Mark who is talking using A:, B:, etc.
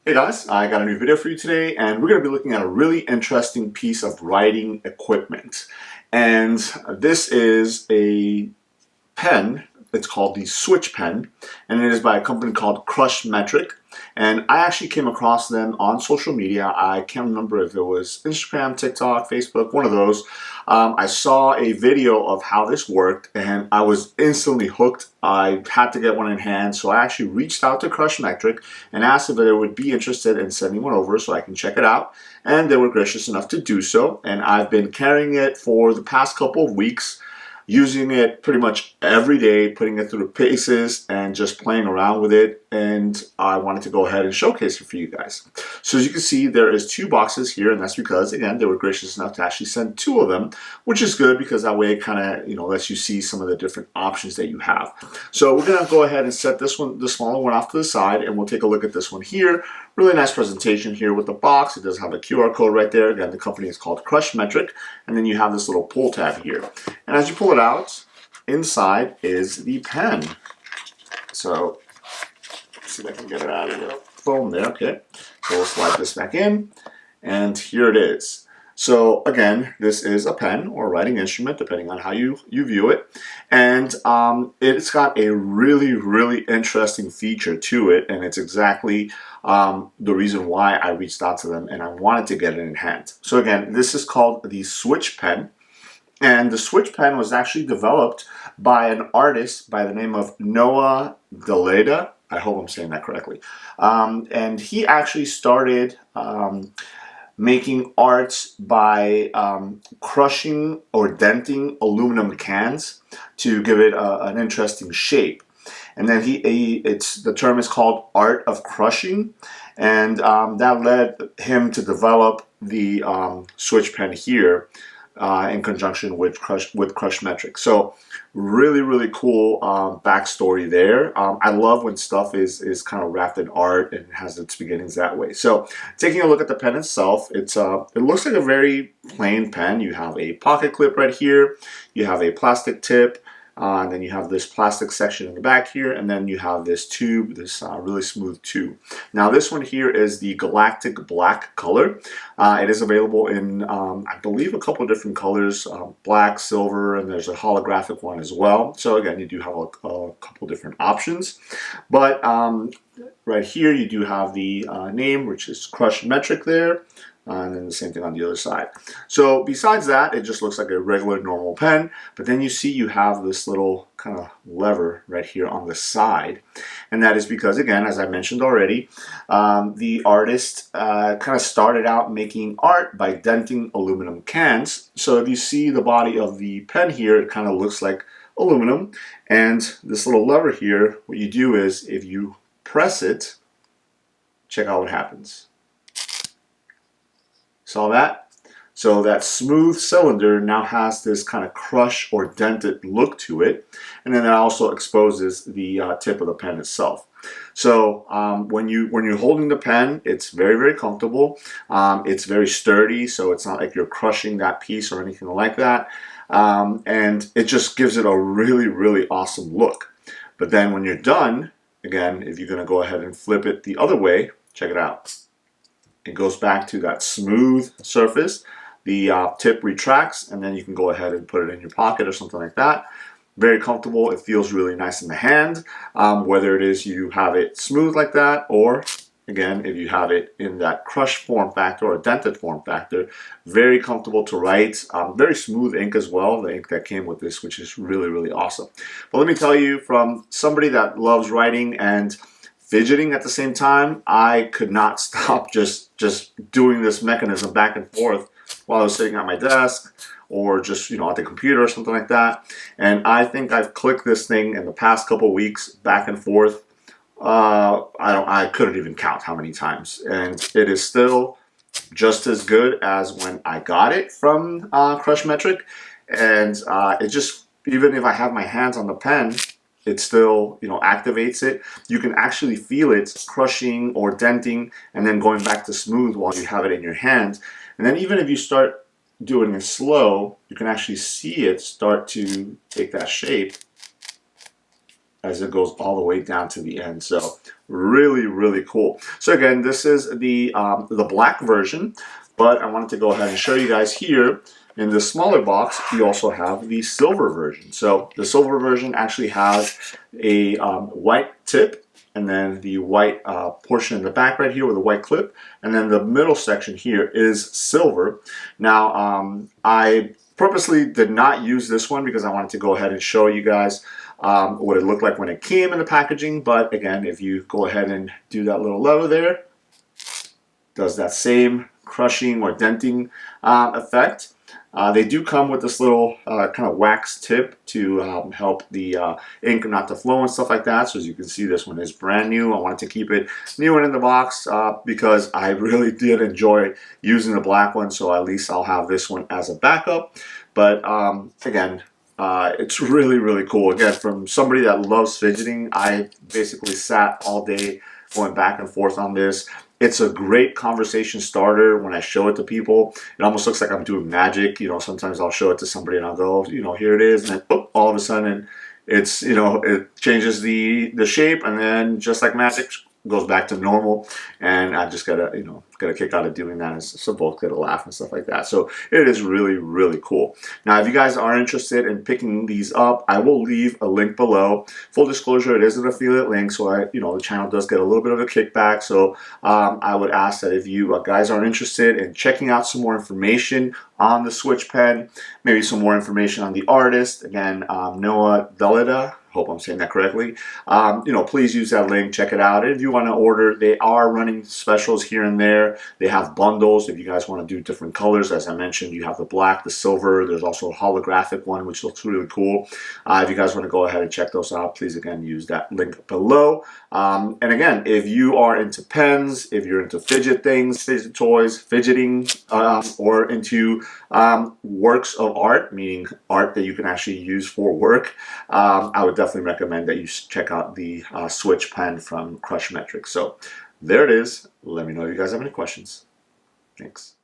A: Hey guys, I got a new video for you today, and we're going to be looking at a really interesting piece of writing equipment. And this is a pen. It's called the SwitchPen, and it is by a company called Crushmetric. And I actually came across them on social media. I can't remember if it was Instagram, TikTok, Facebook, one of those. I saw a video of how this worked, and I was instantly hooked. I had to get one in hand, so I actually reached out to Crushmetric and asked if they would be interested in sending one over so I can check it out. And they were gracious enough to do so. And I've been carrying it for the past couple of weeks, using it pretty much every day, putting it through the paces and just playing around with it. And I wanted to go ahead and showcase it for you guys. So as you can see, there is 2 boxes here, and that's because, again, they were gracious enough to actually send 2 of them, which is good because that way it kind of, lets you see some of the different options that you have. So we're gonna go ahead and set this one, the smaller one, off to the side, and we'll take a look at this one here. Really nice presentation here with the box. It does have a QR code right there. Again, the company is called Crushmetric, and then you have this little pull tab here. And as you pull it out, inside is the pen. So let's see if I can get it out of the foam there. Okay, so we'll slide this back in, and here it is. So again, this is a pen or a writing instrument, depending on how you view it. And it's got a really interesting feature to it, and it's exactly the reason why I reached out to them and I wanted to get it in hand. So again, this is called the SwitchPen. And the SwitchPen was actually developed by an artist by the name of Noah Deleda. I hope I'm saying that correctly. And he actually started making art by crushing or denting aluminum cans to give it an interesting shape. And then the term is called art of crushing, and that led him to develop the SwitchPen here in conjunction with Crushmetric. So really cool backstory there. I love when stuff is kind of wrapped in art and has its beginnings that way. So taking a look at the pen itself, it looks like a very plain pen. You have a pocket clip right here, you have a plastic tip, and then you have this plastic section in the back here, and then you have this tube, this really smooth tube. Now this one here is the Galactic Black color. It is available in, I believe, a couple of different colors, black, silver, and there's a holographic one as well. So again, you do have a couple different options. But right here you do have the name, which is Crushmetric there. And then the same thing on the other side. So besides that, it just looks like a regular normal pen, but then you see you have this little kind of lever right here on the side. And that is because, again, as I mentioned already, the artist kind of started out making art by denting aluminum cans. So if you see the body of the pen here, it kind of looks like aluminum. And this little lever here, what you do is if you press it, check out what happens. Saw that? So that smooth cylinder now has this kind of crush or dented look to it, and then that also exposes the tip of the pen itself. So when you're holding the pen, it's very comfortable. It's very sturdy, so it's not like you're crushing that piece or anything like that. And it just gives it a really awesome look. But then when you're done, again, if you're going to go ahead and flip it the other way, check it out. It goes back to that smooth surface. The tip retracts, and then you can go ahead and put it in your pocket or something like that. Very comfortable. It feels really nice in the hand, whether it is you have it smooth like that, or again, if you have it in that crushed form factor or dented form factor. Very comfortable to write. Very smooth ink as well, the ink that came with this, which is really awesome. But let me tell you, from somebody that loves writing and fidgeting at the same time, I could not stop just doing this mechanism back and forth while I was sitting at my desk or just at the computer or something like that. And I think I've clicked this thing in the past couple weeks back and forth. I couldn't even count how many times, and it is still just as good as when I got it from Crushmetric. And it just, even if I have my hands on the pen, it still, activates it. You can actually feel it crushing or denting and then going back to smooth while you have it in your hand. And then even if you start doing it slow, you can actually see it start to take that shape as it goes all the way down to the end. So really, really cool. So again, this is the black version, but I wanted to go ahead and show you guys here in the smaller box, you also have the silver version. So the silver version actually has a white tip, and then the white portion in the back right here with a white clip, and then the middle section here is silver. Now, I purposely did not use this one because I wanted to go ahead and show you guys what it looked like when it came in the packaging. But again, if you go ahead and do that little lever there, does that same crushing or denting effect. They do come with this little kind of wax tip to help the ink not to flow and stuff like that. So as you can see, this one is brand new. I wanted to keep it new and in the box because I really did enjoy using the black one. So at least I'll have this one as a backup. But again, it's really, really cool. Again, from somebody that loves fidgeting, I basically sat all day going back and forth on this. It's a great conversation starter when I show it to people. It almost looks like I'm doing magic. You know, sometimes I'll show it to somebody and I'll go, you know, here it is. And then all of a sudden it's, you know, it changes the shape, and then just like magic goes back to normal. And I just gotta, you know, get a kick out of doing that, so both get a laugh and stuff like that. So it is really, really cool. Now, if you guys are interested in picking these up, I will leave a link below. Full disclosure, it is an affiliate link, so you know, the channel does get a little bit of a kickback. So I would ask that if you guys are interested in checking out some more information on the SwitchPen, maybe some more information on the artist, again, Noah Velida, hope I'm saying that correctly, you know, please use that link, check it out. If you want to order, they are running specials here and there. They have bundles if you guys want to do different colors. As I mentioned, you have the black, the silver. There's also a holographic one, which looks really cool. If you guys want to go ahead and check those out, please, again, use that link below. And again, if you are into pens, if you're into fidget things, fidget toys, fidgeting, or into works of art, meaning art that you can actually use for work, I would definitely recommend that you check out the SwitchPen from Crushmetric. So there it is. Let me know if you guys have any questions. Thanks.